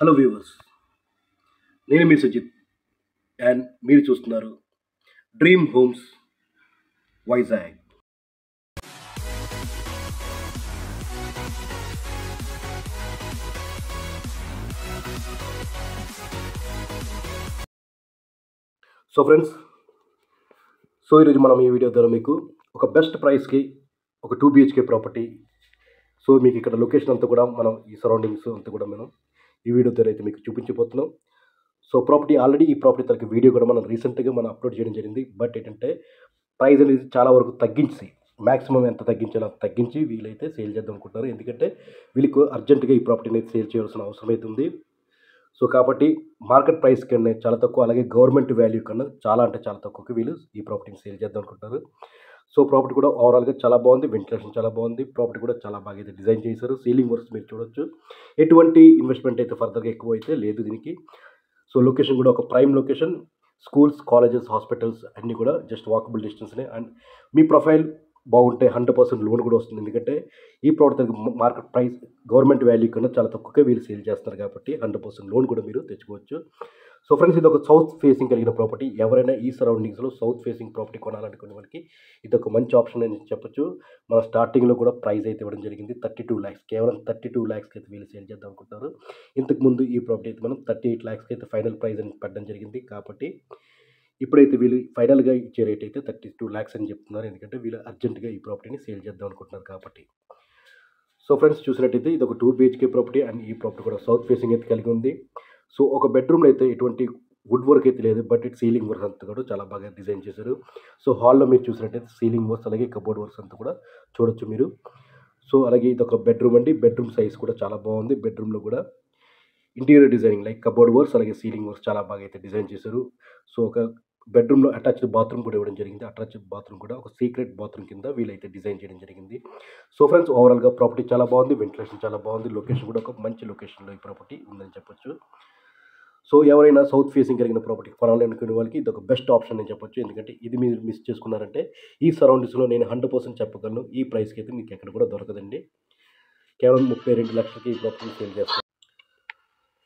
Hello viewers, నేను మీ Sujith and మీరు చూస్తున్నారు dream homes Vizag. So friends, ఈరోజు మనం ఈ వీడియో ద్వారా మీకు ఒక బెస్ట్ ప్రైస్కి ఒక 2 BHK ప్రాపర్టీ. సో మీకు ఇక్కడ లొకేషన్ అంతా కూడా మనం ఈ సరౌండింగ్స్ అంతా కూడా మనం ఈ వీడియో ద్వారా అయితే మీకు చూపించబోతున్నాం. సో ప్రాపర్టీ ఆల్రెడీ ఈ ప్రాపర్టీ తనకి వీడియో కూడా మనం రీసెంట్గా మనం అప్లోడ్ చేయడం జరిగింది. బట్ ఏంటంటే ప్రైస్ అనేది చాలా వరకు తగ్గించి మ్యాక్సిమం ఎంత తగ్గించాలో తగ్గించి వీళ్ళైతే సేల్ చేద్దాం అనుకుంటున్నారు. ఎందుకంటే వీళ్ళకు అర్జెంటుగా ఈ ప్రాపర్టీని అయితే సేల్ చేయాల్సిన అవసరం అయితే ఉంది. సో కాబట్టి మార్కెట్ ప్రైస్ కన్నా చాలా తక్కువ, అలాగే గవర్నమెంట్ వాల్యూ కన్నా చాలా అంటే చాలా తక్కువకి వీళ్ళు ఈ ప్రాపర్టీని సేల్ చేద్దాం అనుకుంటున్నారు. సో ప్రాపర్టీ కూడా ఓవరాల్గా చాలా బాగుంది, వెంటిలేషన్ చాలా బాగుంది, ప్రాపర్టీ కూడా చాలా బాగా అయితే డిజైన్ చేశారు. సీలింగ్ వర్క్స్ మీరు చూడొచ్చు. ఎటువంటి ఇన్వెస్ట్మెంట్ అయితే ఫర్దర్గా ఎక్కువ అయితే లేదు దీనికి. సో లొకేషన్ కూడా ఒక prime location, schools, colleges, hospitals అన్నీ కూడా జస్ట్ వాకబుల్ డిస్టెన్స్నే. అండ్ మీ ప్రొఫైల్ బాగుంటే 100% లోన్ కూడా వస్తుంది. ఎందుకంటే ఈ product market price government value కన్నా చాలా తక్కువగా వీళ్ళు సేల్ చేస్తారు కాబట్టి 100% లోన్ కూడా మీరు తెచ్చుకోవచ్చు. సో ఫ్రెండ్స్, ఇది ఒక సౌత్ ఫేసింగ్ కలిగిన ప్రాపర్టీ. ఎవరైనా ఈ సరౌండింగ్స్లో సౌత్ ఫేసింగ్ ప్రాపర్టీ కొనాలనుకునే వాళ్ళకి ఇది ఒక మంచి ఆప్షన్ అని చెప్పొచ్చు. మన స్టార్టింగ్లో కూడా ప్రైస్ అయితే ఇవ్వడం జరిగింది 32 lakhs. కేవలం 32 lakhs అయితే వీళ్ళు సేల్ చేద్దాం అనుకుంటారు. ఇంతకుముందు ఈ ప్రాపర్టీ అయితే మనం 38 lakhs అయితే ఫైనల్ ప్రైస్ అని పెట్టడం జరిగింది. కాబట్టి ఇప్పుడైతే వీళ్ళు ఫైనల్గా ఇచ్చే రేట్ అయితే 32 lakhs అని చెప్తున్నారు. ఎందుకంటే వీళ్ళు అర్జెంటుగా ఈ ప్రాపర్టీని సేల్ చేద్దాం అనుకుంటున్నారు కాబట్టి. సో ఫ్రెండ్స్, చూసినట్టయితే ఇది ఒక 2 BHK ప్రాపర్టీ అండ్ ఈ ప్రాపర్టీ కూడా సౌత్ ఫేసింగ్ అయితే కలిగి ఉంది. సో ఒక బెడ్రూమ్లో అయితే ఎటువంటి వుడ్ వర్క్ అయితే లేదు, బట్ ఇట్ సీలింగ్ వర్క్స్ అంతా కూడా చాలా బాగా డిజైన్ చేశారు. సో హాల్లో మీరు చూసినట్టయితే సీలింగ్ వర్క్స్ అలాగే కబోర్డ్ వర్క్స్ అంతా కూడా చూడొచ్చు మీరు. సో అలాగే ఇది ఒక బెడ్రూమ్ అండి. బెడ్రూమ్ సైజ్ కూడా చాలా బాగుంది. బెడ్రూమ్లో కూడా interior designing like cupboard works అలాగే సీలింగ్ వర్క్స్ చాలా బాగా అయితే డిజైన్ చేశారు. సో ఒక బెడ్రూమ్లో అటాచ్డ్ బాత్రూమ్ కూడా ఇవ్వడం జరిగింది. అటాచ్డ్ బాత్రూమ్ కూడా ఒక సీక్రెట్ బాత్రూమ్ కింద వీళ్ళైతే డిజైన్ చేయడం జరిగింది. సో ఫ్రెండ్స్, ఓవరాల్గా ప్రాపర్టీ చాలా బాగుంది, వెంటిలేషన్ చాలా బాగుంది, లొకేషన్ కూడా ఒక మంచి లొకేషన్లో ఈ ప్రాపర్టీ ఉందని చెప్పొచ్చు. సో ఎవరైనా సౌత్ ఫేసింగ్ కలిగిన ప్రాపర్టీ కొనాలనుకునే వాళ్ళకి ఇది ఒక బెస్ట్ ఆప్షన్ అని చెప్పొచ్చు. ఎందుకంటే ఇది మీరు మిస్ చేసుకున్నారంటే ఈ సరౌండింగ్స్లో నేను 100% చెప్పగలను, ఈ ప్రైస్కి అయితే మీకు ఎక్కడ కూడా దొరకదండి. కేవలం 32 లక్షలకి ఈ ప్రాపర్టీని సేల్ చేస్తారు.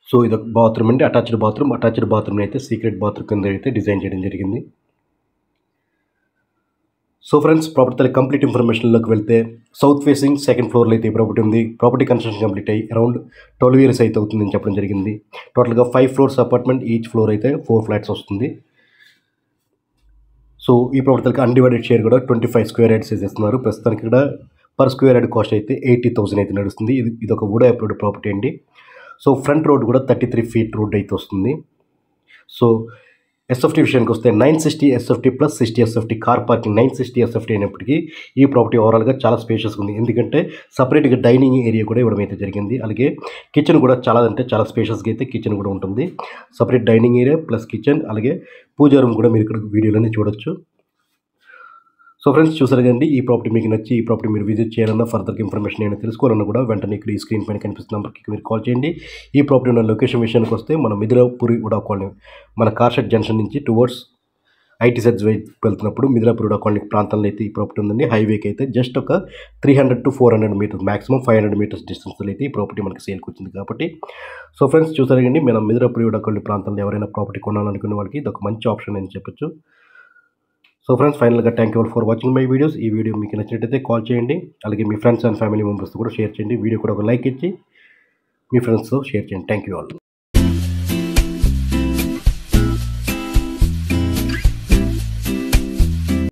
సో ఇది ఒక బాత్రూమ్ అండి, అటాచ్డ్ బాత్రూమ్ అయితే సీక్రెట్ బాత్రూమ్ కింద అయితే డిజైన్ చేయడం జరిగింది. సో ఫ్రెండ్స్, ప్రాపర్టీ కంప్లీట్ ఇన్ఫర్మేషన్లోకి వెళ్తే సౌత్ ఫేసింగ్ సెకండ్ ఫ్లోర్లో అయితే ఈ ప్రాపర్టీ ఉంది. ప్రాపర్టీ కన్స్ట్రక్షన్ కంప్లీట్ అయ్యి అరౌండ్ 12 years అయితే అవుతుందని చెప్పడం జరిగింది. టోటల్గా 5 floors అపార్ట్మెంట్, ఈచ్ ఫ్లోర్ అయితే 4 flats వస్తుంది. సో ఈ ప్రాపర్టీకి అన్డివైడెడ్ షేర్ కూడా 25 square yards ఇస్తున్నారు. ప్రస్తుతానికి ఇక్కడ పర్ స్క్వేర్ యార్డ్ కాస్ట్ అయితే 80,000 అయితే నడుస్తుంది. ఇది ఒక వుడ్ అప్రూవ్డ్ ప్రాపర్టీ అండి. సో ఫ్రంట్ రోడ్ కూడా 33 feet రోడ్ అయితే వస్తుంది. సో SFT విషయానికి వస్తే 960 SFT plus 60 SFT car parking. 960 SFT అయినప్పటికీ ఈ ప్రాపర్టీ ఓవరాల్గా చాలా స్పేషియస్గా ఉంది. ఎందుకంటే సపరేట్గా డైనింగ్ ఏరియా కూడా ఇవ్వడం అయితే జరిగింది. అలాగే కిచెన్ కూడా చాలా స్పేషియస్గా అయితే కిచెన్ కూడా ఉంటుంది. Separate dining area plus kitchen, అలాగే పూజా రూమ్ కూడా మీరు ఇక్కడ వీడియోలోనే చూడొచ్చు. సో ఫ్రెండ్స్, చూసారు కదండి, ఈ ప్రాపర్టీ మీకు నచ్చి ఈ ప్రాపర్టీ మీరు విజిట్ చేయాలన్నా, ఫర్దర్గా ఇన్ఫర్మేషన్ ఏమైనా తెలుసుకోవాలన్నా కూడా వెంటనే ఇక్కడ ఈ స్క్రీన్ పైన కనిపిస్తున్న నెంబర్కి మీరు కాల్ చేయండి. ఈ ప్రాపర్టీ ఉన్న లొకేషన్ విషయానికి వస్తే మన మిదిలాపూరి ఉడా కాలనీ, మన కార్షెడ్ జంక్షన్ నుంచి టువర్డ్స్ ITZ వైపు వెళ్తున్నప్పుడు మిదిలాపూరి ఉడా కాలనీ ప్రాంతంలో అయితే ఈ ప్రాపర్టీ ఉందండి. హైవేకి అయితే జస్ట్ ఒక 300 to 400 meters, మ్యాక్సిమం 500 meters డిస్టెన్స్లో అయితే ఈ ప్రాపర్టీ మనకి సేల్కి వచ్చింది కాబట్టి. సో ఫ్రెండ్స్, చూసారు కదండి, మన మిదిలాపూరి ఉడా కాలనీ ప్రాంతంలో ఎవరైనా ప్రాపర్టీ కొనాలనుకునే వాళ్ళకి ఇది ఒక మంచి ఆప్షన్ అని చెప్పొచ్చు. సో ఫ్రెండ్స్, ఫైనల్గా thank you for watching my videos. ఈ వీడియో మీకు నచ్చినట్టయితే కాల్ చేయండి. అలాగే మీ ఫ్రెండ్స్ అండ్ ఫ్యామిలీ మెంబర్స్ కూడా షేర్ చేయండి. వీడియో కూడా ఒక లైక్ ఇచ్చి మీ ఫ్రెండ్స్తో షేర్ చేయండి. Thank you all.